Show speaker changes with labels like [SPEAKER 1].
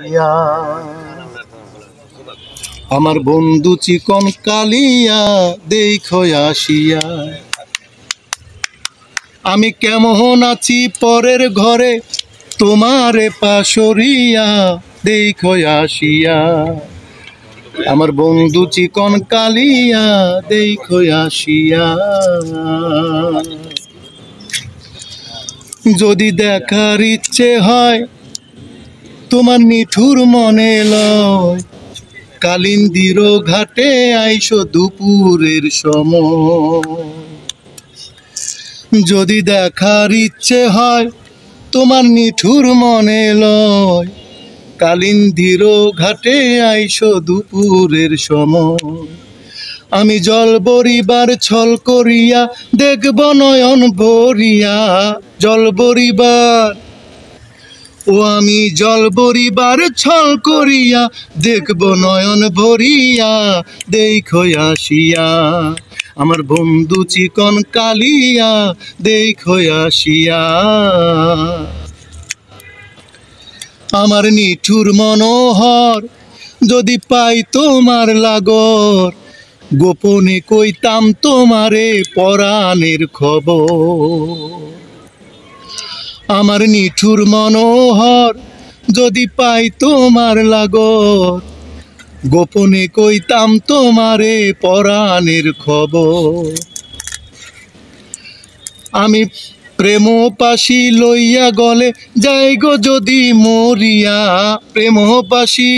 [SPEAKER 1] ইয়া আমার বন্ধু চিকন কালিয়া দেখো আসিয়া, আমি কেমন আছি পরের ঘরে তোমারে পাশরিয়া দেখো আসিয়া। আমার বন্ধু চিকন কালিয়া দেখো আসিয়া, যদি দেখার ইচ্ছে হয় তোমার নিঠুর মনে লয়, কালিন্দির ঘাটে আইসো দুপুরের সময়। যদি দেখার ইচ্ছে হয় তোমার নিঠুর মনে লয়, কালিন্দির ঘাটে আইসো দুপুরের সময়। আমি জল বরিবার ছল করিয়া দেখব নয়ন ভরিয়া, জল বরিবার ও আমি জল বরিবার ছল করিয়া দেখব নয়ন ভরিয়া দেখো আসিয়া। আমার বন্ধু চিকন কালিয়া দেখো আসিয়া। আমার নিঠুর মনোহর যদি পাই তোমার লাগর, গোপনে কইতাম তোমারে পরাণের খবর। আমার নিঠুর মনোহর যদি পাই তোমার লাগর, গোপনে কইতাম তোমারে পরাণের খবর। আমি প্রেম পাশি লইয়া গলে যাই গো যদি মরিয়া, প্রেম পাশি